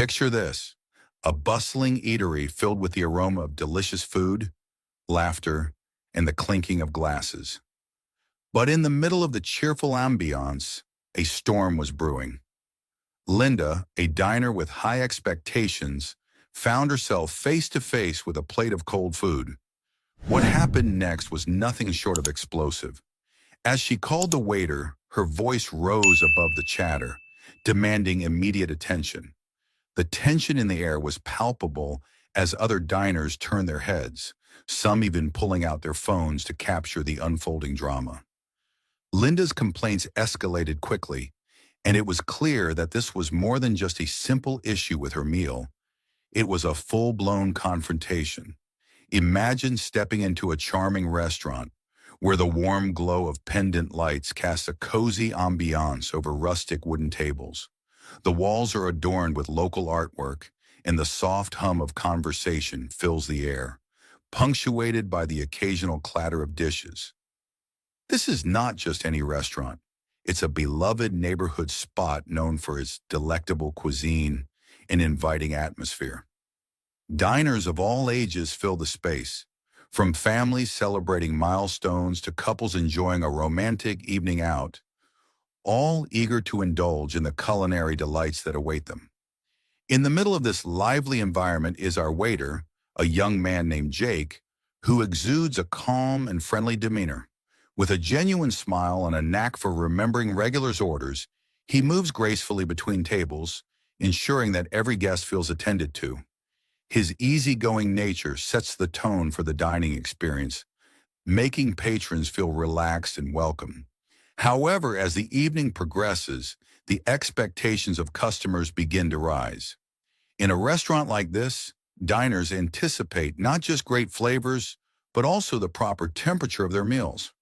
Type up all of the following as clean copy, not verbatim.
Picture this, a bustling eatery filled with the aroma of delicious food, laughter, and the clinking of glasses. But in the middle of the cheerful ambiance, a storm was brewing. Linda, a diner with high expectations, found herself face to face with a plate of cold food. What happened next was nothing short of explosive. As she called the waiter, her voice rose above the chatter, demanding immediate attention. The tension in the air was palpable as other diners turned their heads, some even pulling out their phones to capture the unfolding drama. Linda's complaints escalated quickly, and it was clear that this was more than just a simple issue with her meal. It was a full-blown confrontation. Imagine stepping into a charming restaurant where the warm glow of pendant lights casts a cozy ambiance over rustic wooden tables. The walls are adorned with local artwork, and the soft hum of conversation fills the air, punctuated by the occasional clatter of dishes. This is not just any restaurant. It's a beloved neighborhood spot known for its delectable cuisine and inviting atmosphere. Diners of all ages fill the space, from families celebrating milestones to couples enjoying a romantic evening out, all eager to indulge in the culinary delights that await them. In the middle of this lively environment is our waiter, a young man named Jake, who exudes a calm and friendly demeanor. With a genuine smile and a knack for remembering regulars' orders, he moves gracefully between tables, ensuring that every guest feels attended to. His easygoing nature sets the tone for the dining experience, making patrons feel relaxed and welcome. However, as the evening progresses, the expectations of customers begin to rise. In a restaurant like this, diners anticipate not just great flavors, but also the proper temperature of their meals.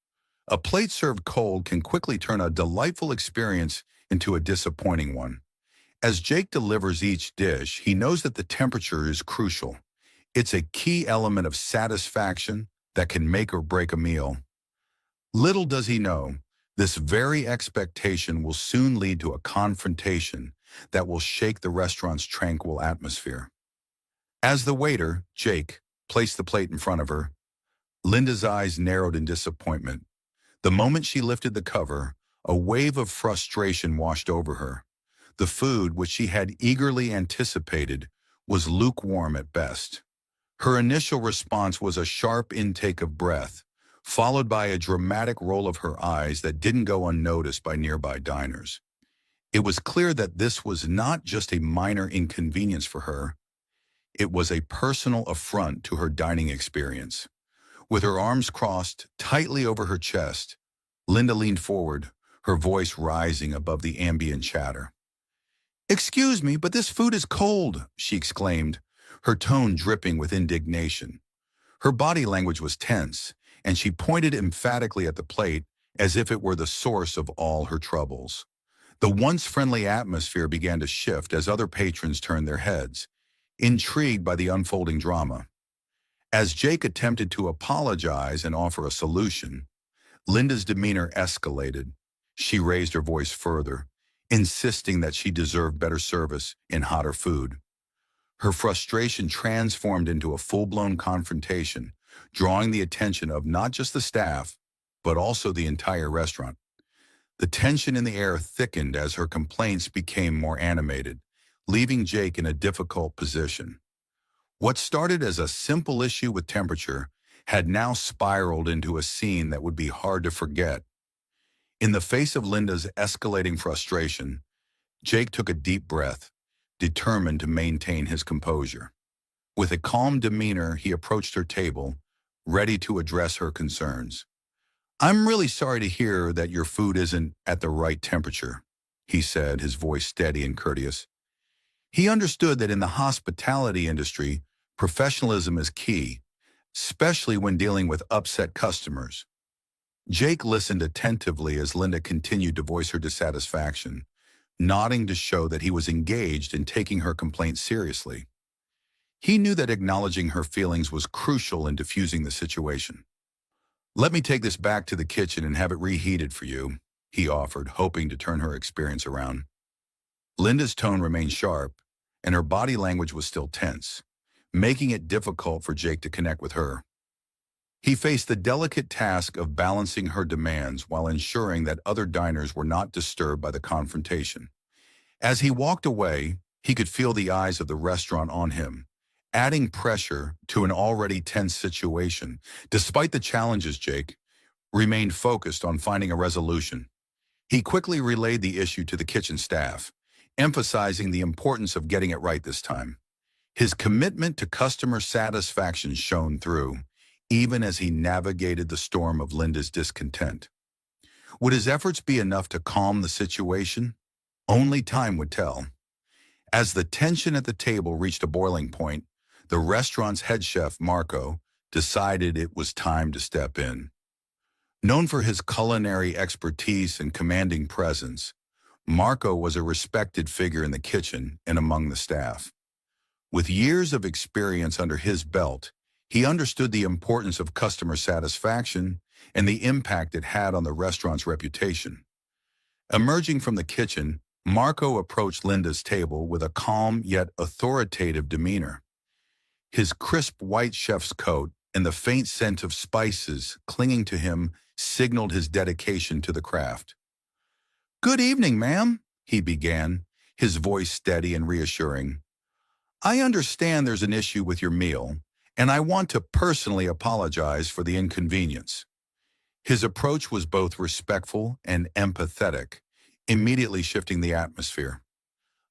A plate served cold can quickly turn a delightful experience into a disappointing one. As Jake delivers each dish, he knows that the temperature is crucial. It's a key element of satisfaction that can make or break a meal. Little does he know, this very expectation will soon lead to a confrontation that will shake the restaurant's tranquil atmosphere. As the waiter, Jake, placed the plate in front of her, Linda's eyes narrowed in disappointment. The moment she lifted the cover, a wave of frustration washed over her. The food, which she had eagerly anticipated, was lukewarm at best. Her initial response was a sharp intake of breath, followed by a dramatic roll of her eyes that didn't go unnoticed by nearby diners. It was clear that this was not just a minor inconvenience for her, it was a personal affront to her dining experience. With her arms crossed tightly over her chest, Linda leaned forward, her voice rising above the ambient chatter. "Excuse me, but this food is cold," she exclaimed, her tone dripping with indignation. Her body language was tense, and she pointed emphatically at the plate as if it were the source of all her troubles. The once friendly atmosphere began to shift as other patrons turned their heads, intrigued by the unfolding drama. As Jake attempted to apologize and offer a solution, Linda's demeanor escalated. She raised her voice further, insisting that she deserved better service and hotter food. Her frustration transformed into a full-blown confrontation, drawing the attention of not just the staff, but also the entire restaurant. The tension in the air thickened as her complaints became more animated, leaving Jake in a difficult position. What started as a simple issue with temperature had now spiraled into a scene that would be hard to forget. In the face of Linda's escalating frustration, Jake took a deep breath, determined to maintain his composure. With a calm demeanor, he approached her table, ready to address her concerns. "I'm really sorry to hear that your food isn't at the right temperature," he said, his voice steady and courteous. He understood that in the hospitality industry, professionalism is key, especially when dealing with upset customers. Jake listened attentively as Linda continued to voice her dissatisfaction, nodding to show that he was engaged in taking her complaint seriously. He knew that acknowledging her feelings was crucial in diffusing the situation. "Let me take this back to the kitchen and have it reheated for you," he offered, hoping to turn her experience around. Linda's tone remained sharp, and her body language was still tense, making it difficult for Jake to connect with her. He faced the delicate task of balancing her demands while ensuring that other diners were not disturbed by the confrontation. As he walked away, he could feel the eyes of the restaurant on him, adding pressure to an already tense situation. Despite the challenges, Jake remained focused on finding a resolution. He quickly relayed the issue to the kitchen staff, emphasizing the importance of getting it right this time. His commitment to customer satisfaction shone through, even as he navigated the storm of Linda's discontent. Would his efforts be enough to calm the situation? Only time would tell. As the tension at the table reached a boiling point, the restaurant's head chef, Marco, decided it was time to step in. Known for his culinary expertise and commanding presence, Marco was a respected figure in the kitchen and among the staff. With years of experience under his belt, he understood the importance of customer satisfaction and the impact it had on the restaurant's reputation. Emerging from the kitchen, Marco approached Linda's table with a calm yet authoritative demeanor. His crisp white chef's coat and the faint scent of spices clinging to him signaled his dedication to the craft. "Good evening, ma'am," he began, his voice steady and reassuring. "I understand there's an issue with your meal, and I want to personally apologize for the inconvenience." His approach was both respectful and empathetic, immediately shifting the atmosphere.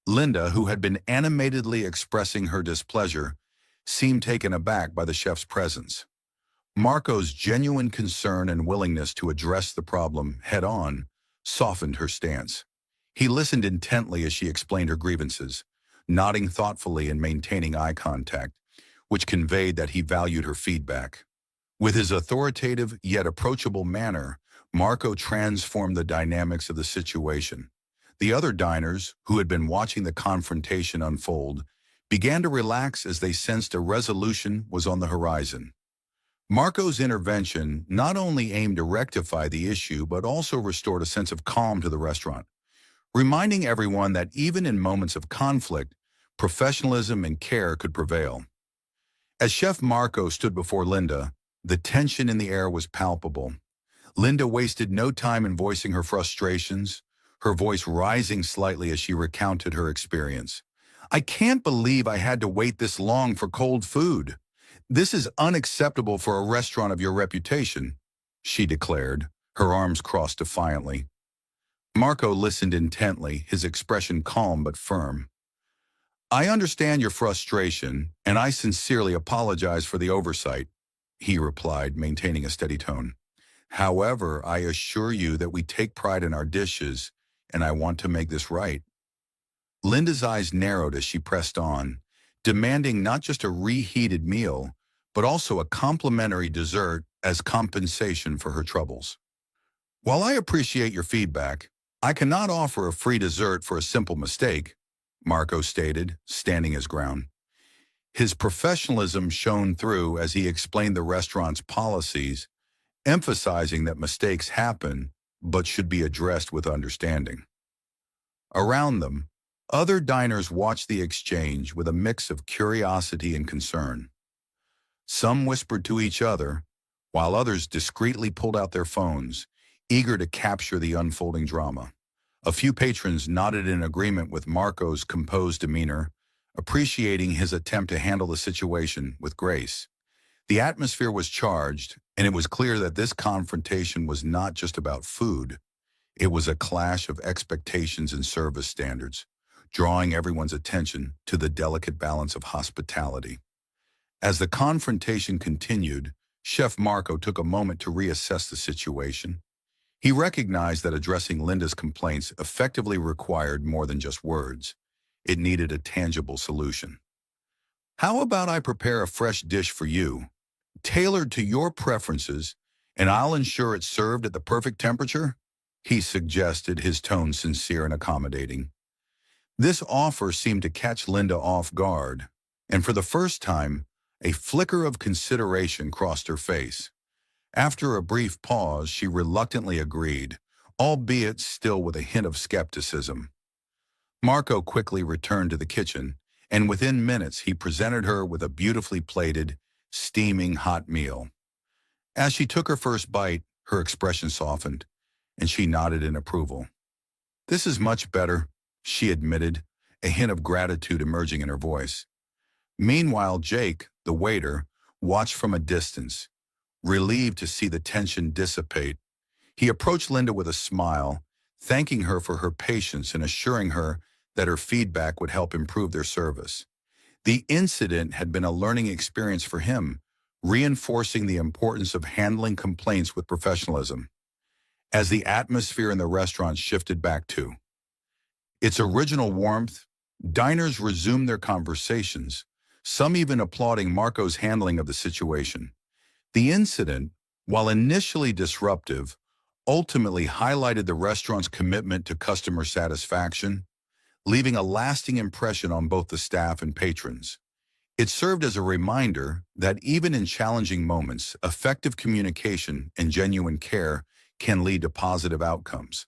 Linda, who had been animatedly expressing her displeasure, seemed taken aback by the chef's presence. Marco's genuine concern and willingness to address the problem head-on softened her stance. He listened intently as she explained her grievances, nodding thoughtfully and maintaining eye contact, which conveyed that he valued her feedback. With his authoritative yet approachable manner, Marco transformed the dynamics of the situation. The other diners, who had been watching the confrontation unfold, began to relax as they sensed a resolution was on the horizon. Marco's intervention not only aimed to rectify the issue but also restored a sense of calm to the restaurant, reminding everyone that even in moments of conflict, professionalism and care could prevail. As Chef Marco stood before Linda, the tension in the air was palpable. Linda wasted no time in voicing her frustrations, her voice rising slightly as she recounted her experience. "I can't believe I had to wait this long for cold food. This is unacceptable for a restaurant of your reputation," she declared, her arms crossed defiantly. Marco listened intently, his expression calm but firm. "I understand your frustration, and I sincerely apologize for the oversight," he replied, maintaining a steady tone. "However, I assure you that we take pride in our dishes, and I want to make this right." Linda's eyes narrowed as she pressed on, demanding not just a reheated meal, but also a complimentary dessert as compensation for her troubles. "While I appreciate your feedback, I cannot offer a free dessert for a simple mistake," Marco stated, standing his ground. His professionalism shone through as he explained the restaurant's policies, emphasizing that mistakes happen but should be addressed with understanding. Around them, other diners watched the exchange with a mix of curiosity and concern. Some whispered to each other, while others discreetly pulled out their phones, eager to capture the unfolding drama. A few patrons nodded in agreement with Marco's composed demeanor, appreciating his attempt to handle the situation with grace. The atmosphere was charged, and it was clear that this confrontation was not just about food. It was a clash of expectations and service standards, drawing everyone's attention to the delicate balance of hospitality. As the confrontation continued, Chef Marco took a moment to reassess the situation. He recognized that addressing Linda's complaints effectively required more than just words. It needed a tangible solution. "How about I prepare a fresh dish for you, tailored to your preferences, and I'll ensure it's served at the perfect temperature?" he suggested, his tone sincere and accommodating. This offer seemed to catch Linda off guard, and for the first time, a flicker of consideration crossed her face. After a brief pause, she reluctantly agreed, albeit still with a hint of skepticism. Marco quickly returned to the kitchen, and within minutes he presented her with a beautifully plated, steaming hot meal. As she took her first bite, her expression softened, and she nodded in approval. "This is much better," she admitted, a hint of gratitude emerging in her voice. Meanwhile, Jake, the waiter, watched from a distance, relieved to see the tension dissipate. He approached Linda with a smile, thanking her for her patience and assuring her that her feedback would help improve their service. The incident had been a learning experience for him, reinforcing the importance of handling complaints with professionalism. As the atmosphere in the restaurant shifted back to its original warmth, diners resumed their conversations, some even applauding Marco's handling of the situation. The incident, while initially disruptive, ultimately highlighted the restaurant's commitment to customer satisfaction, leaving a lasting impression on both the staff and patrons. It served as a reminder that even in challenging moments, effective communication and genuine care can lead to positive outcomes.